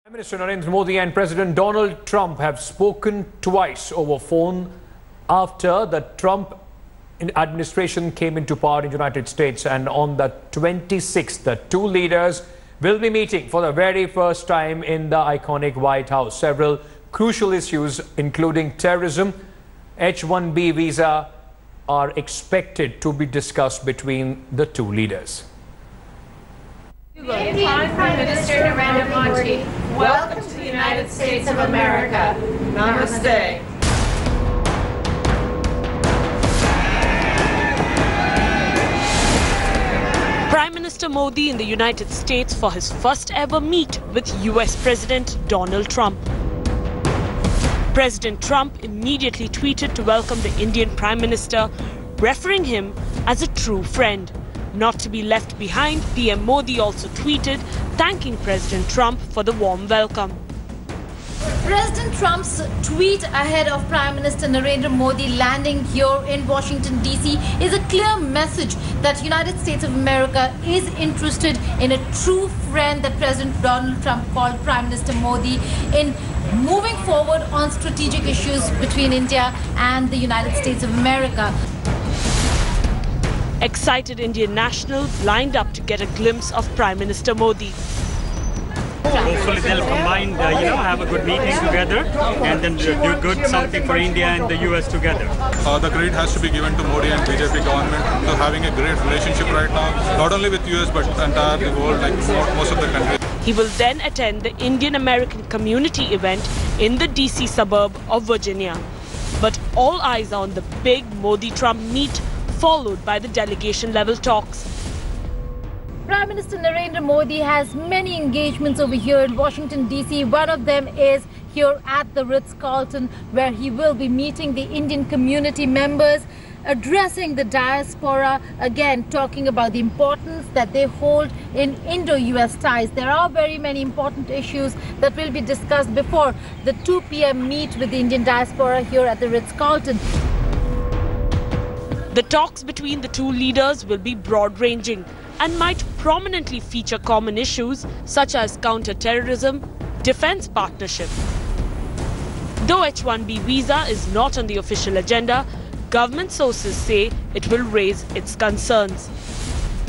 Prime Minister Narendra Modi and President Donald Trump have spoken twice over phone after the Trump administration came into power in the United States, and on the 26th, the two leaders will be meeting for the very first time in the iconic White House. Several crucial issues, including terrorism, H-1B visa, are expected to be discussed between the two leaders. Prime Minister Narendra Modi, welcome to the United States of America. Namaste. Prime Minister Modi in the United States for his first ever meet with U.S. President Donald Trump. President Trump immediately tweeted to welcome the Indian Prime Minister, referring him as a true friend. Not to be left behind, PM Modi also tweeted thanking President Trump for the warm welcome. President Trump's tweet ahead of Prime Minister Narendra Modi landing here in Washington, D.C. is a clear message that United States of America is interested in a true friend that President Donald Trump called Prime Minister Modi in moving forward on strategic issues between India and the United States of America. Excited Indian nationals lined up to get a glimpse of Prime Minister Modi. Hopefully they'll combine, have a good meeting together and then do good something for India and the US together. The credit has to be given to Modi and BJP government for having a great relationship right now, not only with US but entire the world, like most of the countries. He will then attend the Indian-American community event in the DC suburb of Virginia. But all eyes are on the big Modi-Trump meet, followed by the delegation-level talks. Prime Minister Narendra Modi has many engagements over here in Washington, D.C. One of them is here at the Ritz-Carlton, where he will be meeting the Indian community members, addressing the diaspora, again talking about the importance that they hold in Indo-US ties. There are very many important issues that will be discussed before the 2 p.m. meet with the Indian diaspora here at the Ritz-Carlton. The talks between the two leaders will be broad-ranging and might prominently feature common issues such as counter-terrorism, defense partnership. Though H-1B visa is not on the official agenda, government sources say it will raise its concerns.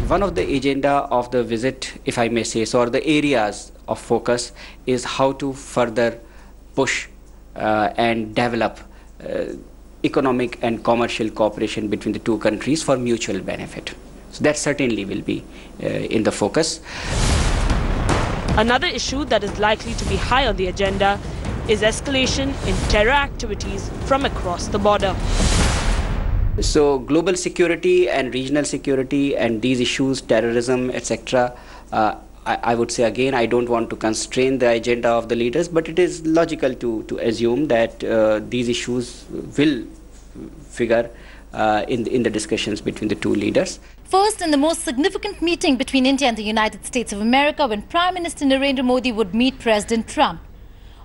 One of the agenda of the visit, if I may say so, or the areas of focus, is how to further push and develop economic and commercial cooperation between the two countries for mutual benefit. So that certainly will be in the focus. Another issue that is likely to be high on the agenda is escalation in terror activities from across the border. So global security and regional security and these issues, terrorism, etc., I would say again, I don't want to constrain the agenda of the leaders, but it is logical to assume that these issues will figure in the discussions between the two leaders. First and the most significant meeting between India and the United States of America, when Prime Minister Narendra Modi would meet President Trump.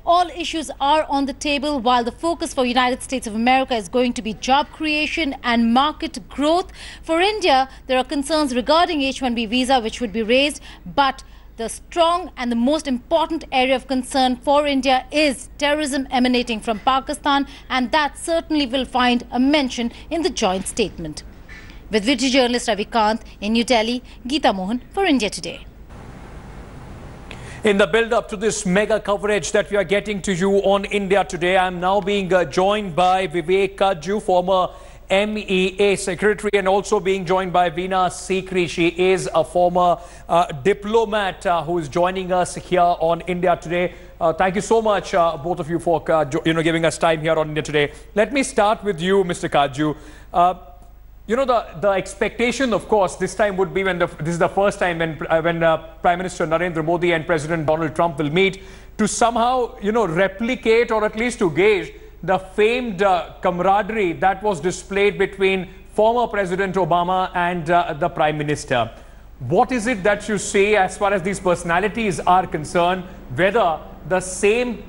All issues are on the table, while the focus for United States of America is going to be job creation and market growth. For India, there are concerns regarding H-1B visa which would be raised, but the strong and the most important area of concern for India is terrorism emanating from Pakistan, and that certainly will find a mention in the joint statement. With video journalist Ravi Kant in New Delhi, Geeta Mohan for India Today. In the build-up to this mega coverage that we are getting to you on India Today, I am now being joined by Vivek Katju, former MEA Secretary, and also being joined by Veena Sikri. She is a former diplomat who is joining us here on India Today. Thank you so much, both of you, for giving us time here on India Today. Let me start with you, Mr. Katju. The expectation, of course, this time would be this is the first time when Prime Minister Narendra Modi and President Donald Trump will meet, to somehow, replicate or at least to gauge the famed camaraderie that was displayed between former President Obama and the Prime Minister. What is it that you say as far as these personalities are concerned, whether the same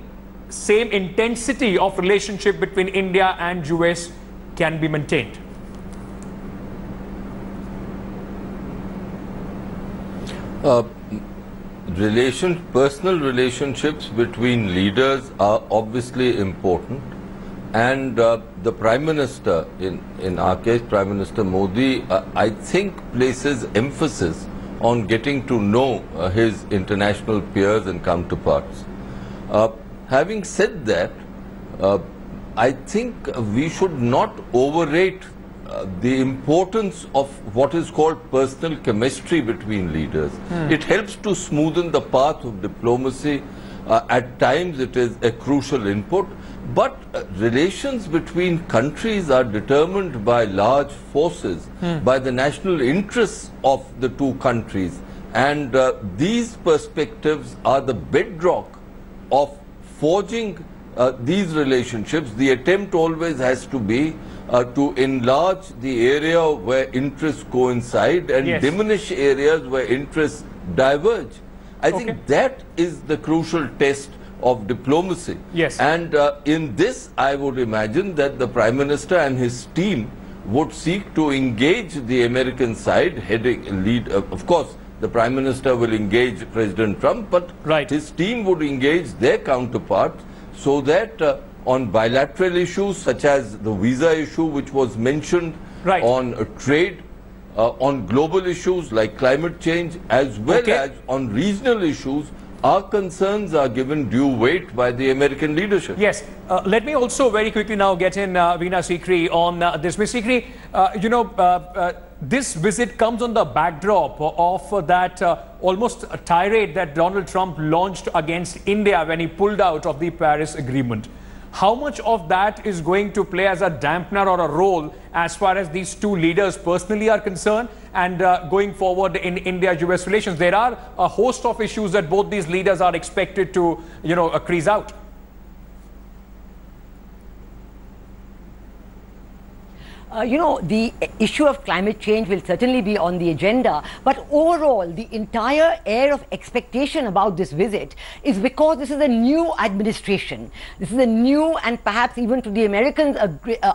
intensity of relationship between India and US can be maintained? personal relationships between leaders are obviously important, and the Prime Minister, in our case Prime Minister Modi, I think places emphasis on getting to know his international peers and counterparts. Having said that, I think we should not overrate the importance of what is called personal chemistry between leaders. It helps to smoothen the path of diplomacy. At times it is a crucial input, but relations between countries are determined by large forces, by the national interests of the two countries, and these perspectives are the bedrock of forging these relationships. The attempt always has to be to enlarge the area where interests coincide and diminish areas where interests diverge. I think that is the crucial test of diplomacy. And in this, I would imagine that the Prime Minister and his team would seek to engage the American side, of course, the Prime Minister will engage President Trump, but his team would engage their counterparts so that on bilateral issues such as the visa issue which was mentioned, on trade, on global issues like climate change, as well as on regional issues, our concerns are given due weight by the American leadership. Let me also very quickly now get in Veena Sikri on this. Ms. Sikri, this visit comes on the backdrop of that almost a tirade that Donald Trump launched against India when he pulled out of the Paris Agreement. How much of that is going to play as a dampener or a role as far as these two leaders personally are concerned and going forward in India-US relations? There are a host of issues that both these leaders are expected to, crease out. The issue of climate change will certainly be on the agenda, but overall, the entire air of expectation about this visit is because this is a new administration. This is a new and perhaps even to the Americans,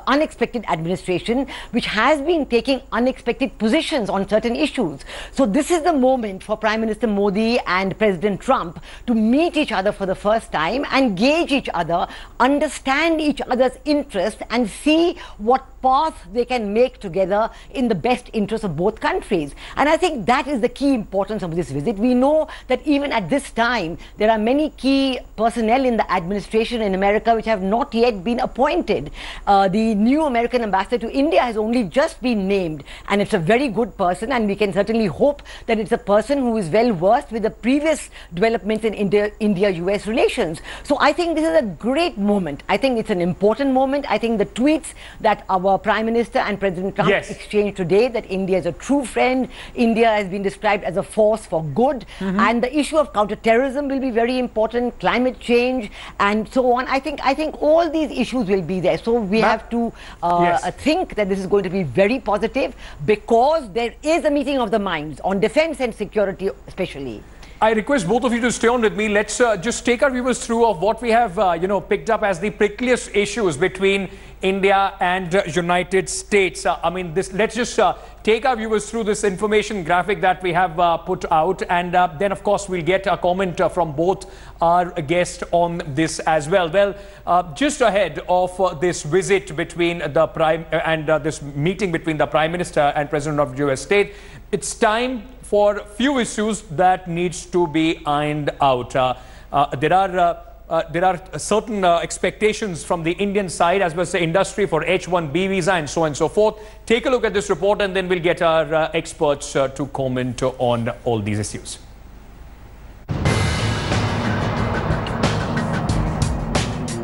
unexpected administration, which has been taking unexpected positions on certain issues. So this is the moment for Prime Minister Modi and President Trump to meet each other for the first time and gauge each other, understand each other's interests, and see what path they can make together in the best interest of both countries. And I think that is the key importance of this visit. We know that even at this time, there are many key personnel in the administration in America which have not yet been appointed. The new American ambassador to India has only just been named, and it's a very good person, and we can certainly hope that it's a person who is well versed with the previous developments in India-US relations. So I think this is a great moment. I think it's an important moment. I think the tweets that our Prime Minister and President Trump exchanged today, that India is a true friend, India has been described as a force for good, and the issue of counter-terrorism will be very important, climate change and so on. I think all these issues will be there. So we have to think that this is going to be very positive, because there is a meeting of the minds on defense and security especially. I request both of you to stay on with me. Let's just take our viewers through of what we have, picked up as the prickliest issues between India and United States. Let's just take our viewers through this information graphic that we have put out, and then of course we'll get a comment from both our guests on this as well. Well, just ahead of this visit between the this meeting between the Prime Minister and President of US State, it's time for few issues that needs to be ironed out. There are certain expectations from the Indian side as well as the industry for H-1B visa and so on and so forth. Take a look at this report, and then we'll get our experts to comment on all these issues.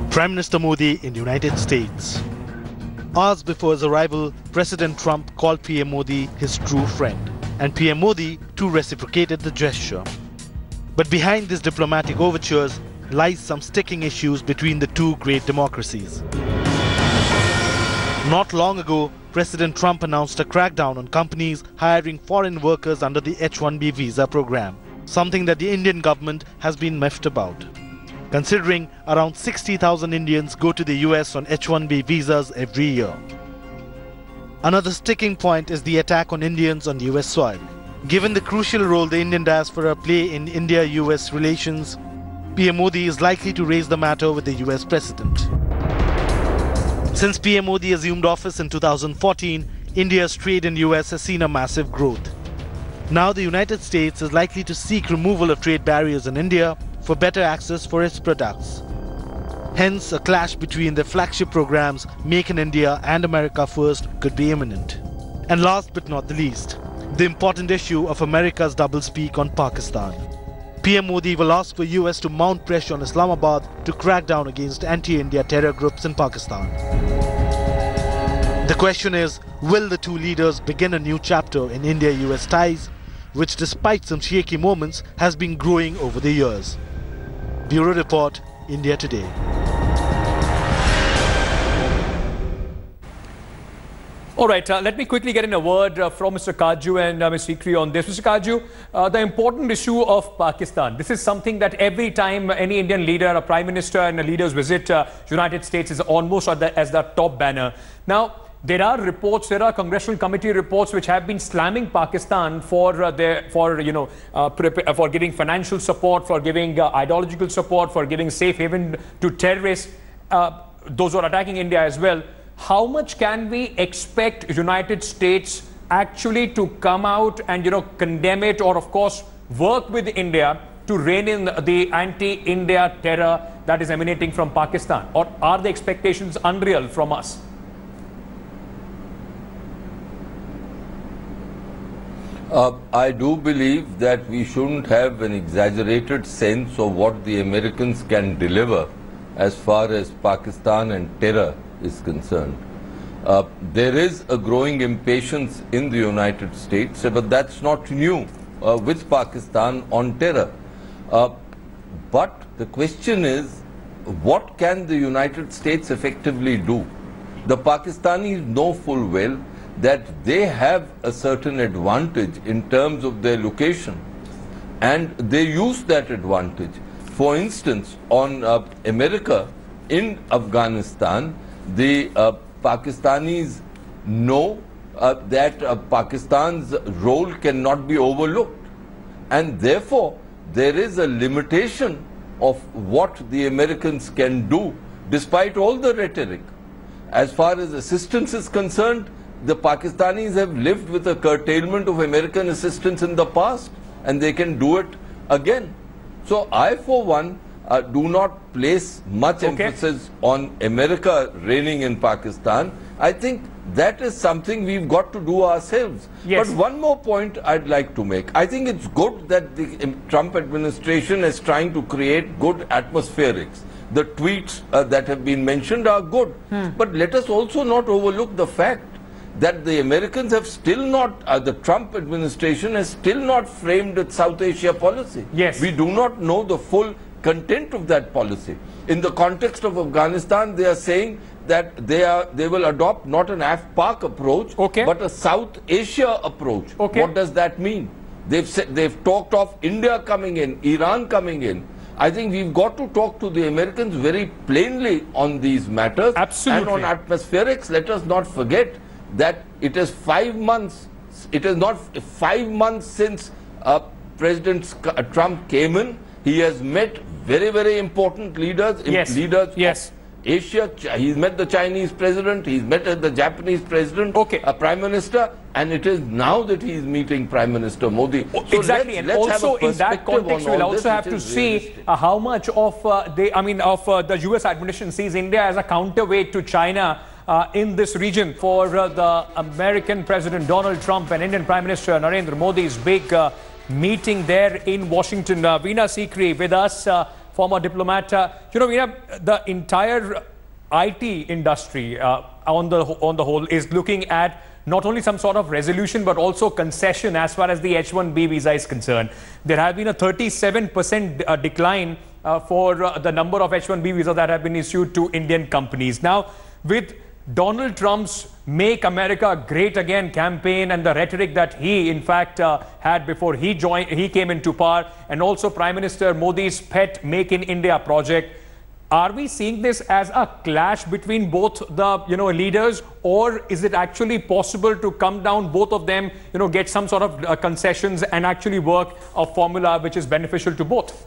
Prime Minister Modi in the United States. Hours before his arrival, President Trump called PM Modi his true friend, and PM Modi too reciprocated the gesture. But behind these diplomatic overtures lies some sticking issues between the two great democracies. Not long ago, President Trump announced a crackdown on companies hiring foreign workers under the H-1B visa program, something that the Indian government has been miffed about, considering around 60,000 Indians go to the US on H-1B visas every year. Another sticking point is the attack on Indians on US soil. Given the crucial role the Indian diaspora play in India-US relations, PM Modi is likely to raise the matter with the US President. Since PM Modi assumed office in 2014, India's trade in US has seen a massive growth. Now the United States is likely to seek removal of trade barriers in India for better access for its products. Hence, a clash between their flagship programs, Make in India and America First, could be imminent. And last but not the least, the important issue of America's doublespeak on Pakistan. PM Modi will ask for US to mount pressure on Islamabad to crack down against anti-India terror groups in Pakistan. The question is, will the two leaders begin a new chapter in India-US ties, which despite some shaky moments has been growing over the years? Bureau Report, India Today. All right, let me quickly get in a word from Mr. Katju and Ms. Sikri on this. Mr. Katju, the important issue of Pakistan. This is something that every time any Indian leader, a prime minister and a leaders visit United States is almost as the top banner. Now, there are reports, there are congressional committee reports which have been slamming Pakistan for giving financial support, for giving ideological support, for giving safe haven to terrorists, those who are attacking India as well. How much can we expect United States actually to come out and, condemn it, or of course work with India to rein in the anti-India terror that is emanating from Pakistan? Or are the expectations unreal from us? I do believe that we shouldn't have an exaggerated sense of what the Americans can deliver as far as Pakistan and terror is concerned. There is a growing impatience in the United States, but that's not new with Pakistan on terror. But the question is, what can the United States effectively do? The Pakistanis know full well that they have a certain advantage in terms of their location, and they use that advantage. For instance, on America in Afghanistan, the Pakistanis know that Pakistan's role cannot be overlooked, and therefore there is a limitation of what the Americans can do despite all the rhetoric. As far as assistance is concerned, the Pakistanis have lived with a curtailment of American assistance in the past, and they can do it again. So I, for one, do not place much emphasis on America reigning in Pakistan. I think that is something we've got to do ourselves. Yes. But one more point I'd like to make. I think it's good that the Trump administration is trying to create good atmospherics. The tweets that have been mentioned are good. But let us also not overlook the fact that the Americans have still not, the Trump administration has still not framed its South Asia policy. Yes. We do not know the full content of that policy. In the context of Afghanistan, they are saying that they will adopt not an AFPAC approach, but a South Asia approach. What does that mean? They've talked of India coming in, Iran coming in. I think we've got to talk to the Americans very plainly on these matters. Absolutely. And on atmospherics, let us not forget that it is 5 months. It is not 5 months since President Trump came in. He has met very, very important leaders, leaders of Asia. He's met the Chinese president, he's met the Japanese president, a prime minister, and it is now that he's meeting Prime Minister Modi. So exactly, and also in that context, we'll also have to see how much of the US administration sees India as a counterweight to China in this region. For the American President Donald Trump and Indian Prime Minister Narendra Modi's big meeting there in Washington. Veena Sikri with us, former diplomat. Veena, the entire IT industry on the whole is looking at not only some sort of resolution but also concession as far as the H-1B visa is concerned. There have been a 37% decline for the number of H-1B visas that have been issued to Indian companies. Now, with Donald Trump's Make America Great Again campaign and the rhetoric that he in fact had before he came into power, and also Prime Minister Modi's pet Make in India project, Are we seeing this as a clash between both the leaders, or is it actually possible to come down, both of them, get some sort of concessions and actually work a formula which is beneficial to both?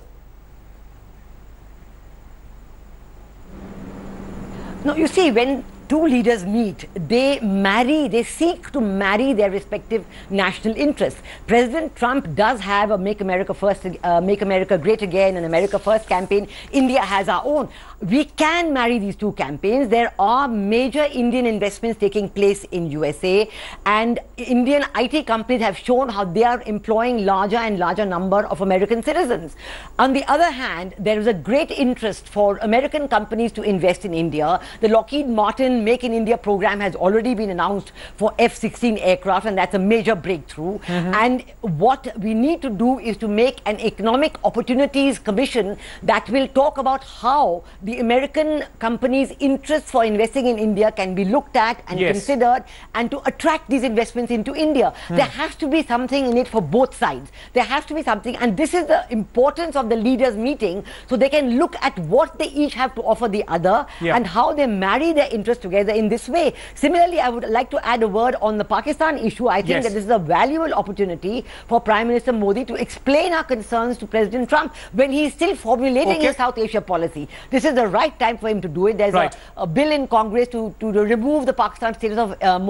No, you see, when two leaders meet, they seek to marry their respective national interests. President Trump does have a Make America First, Make America Great Again and America First campaign. India has our own. We can marry these two campaigns. There are major Indian investments taking place in USA, and Indian IT companies have shown how they are employing larger and larger number of American citizens. On the other hand, there is a great interest for American companies to invest in India. The Lockheed Martin Make in India program has already been announced for F-16 aircraft, and that's a major breakthrough. And what we need to do is to make an economic opportunities commission that will talk about how the American companies' interests for investing in India can be looked at and considered, and to attract these investments into India. There has to be something in it for both sides. There has to be something, and this is the importance of the leaders meeting, so they can look at what they each have to offer the other and how they marry their interests together in this way. Similarly, I would like to add a word on the Pakistan issue. I think that this is a valuable opportunity for Prime Minister Modi to explain our concerns to President Trump when he is still formulating his South Asia policy. This is the right time for him to do it. There's a bill in Congress to remove the Pakistan status of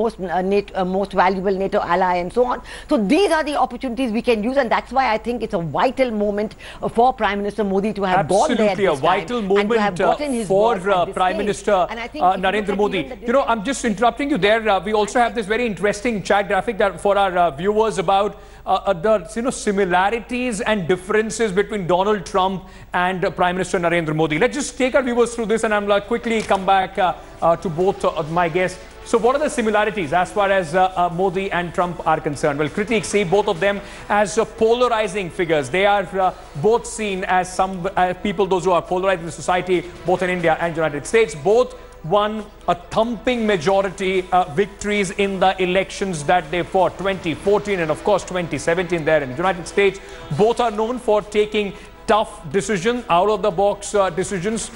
most valuable NATO ally and so on. So these are the opportunities we can use, and that's why I think it's a vital moment for Prime Minister Modi to have gone there. Absolutely, a vital moment for Prime Minister Narendra Modi. I'm just interrupting you there. We also have this very interesting chat graphic that for our viewers about the similarities and differences between Donald Trump and Prime Minister Narendra Modi. Let's just take our viewers through this, and I'm quickly come back to both my guests. So what are the similarities as far as Modi and Trump are concerned? Well, critics see both of them as polarizing figures. They are both seen as some people, those who are polarized in the society, both in India and United States. Both won a thumping majority victories in the elections that they fought, 2014 and of course 2017 there in the United States. Both are known for taking tough decisions, out-of-the-box decisions.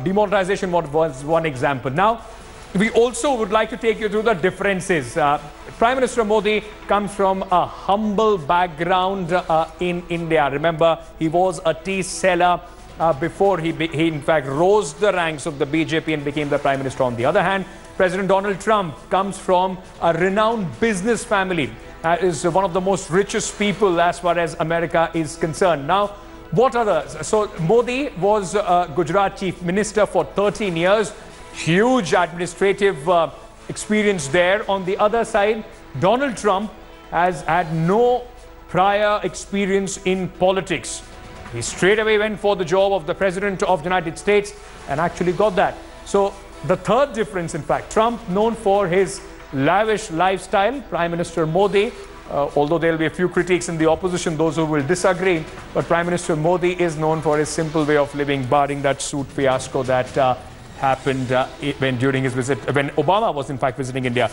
Demonetization was one example. Now, we also would like to take you through the differences. Prime Minister Modi comes from a humble background in India. Remember, he was a tea seller before he in fact rose the ranks of the BJP and became the Prime Minister. On the other hand, President Donald Trump comes from a renowned business family, is one of the most richest people as far as America is concerned. Now, what others? So Modi was Gujarat Chief Minister for 13 years. Huge administrative experience there. On the other side, Donald Trump has had no prior experience in politics. He straight away went for the job of the President of the United States and actually got that. So the third difference, in fact, Trump known for his lavish lifestyle, Prime Minister Modi, although there will be a few critics in the opposition, those who will disagree, but Prime Minister Modi is known for his simple way of living, barring that suit fiasco that happened during his visit, when Obama was in fact visiting India.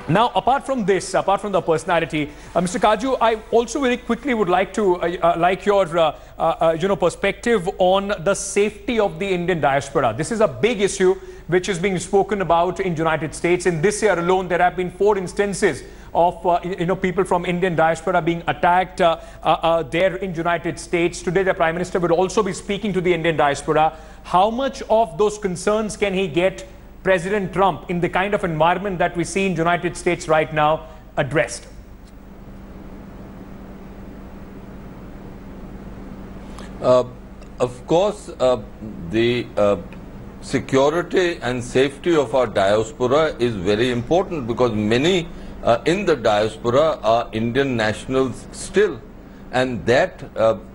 Now, apart from this, apart from the personality, Mr. Katju, I also very quickly would like to like your perspective on the safety of the Indian diaspora. This is a big issue which is being spoken about in the United States. In this year alone, there have been 4 instances of people from Indian diaspora being attacked there in the United States. Today, the Prime Minister will also be speaking to the Indian diaspora. How much of those concerns can he get President Trump, in the kind of environment that we see in the United States right now, addressed? Of course, the security and safety of our diaspora is very important, because many in the diaspora are Indian nationals still, and that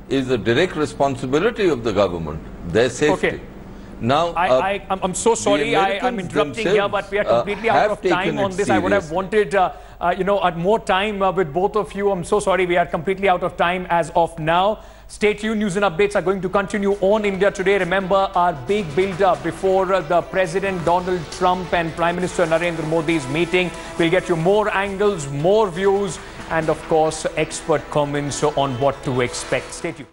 is a direct responsibility of the government, their safety. Okay. Now, I'm so sorry, I'm interrupting here, but we are completely out of time on this. I would have wanted, more time with both of you. I'm so sorry, we are completely out of time as of now. Stay tuned, news and updates are going to continue on India Today. Remember, our big build-up before the President Donald Trump and Prime Minister Narendra Modi's meeting. We'll get you more angles, more views, and of course, expert comments on what to expect. Stay tuned.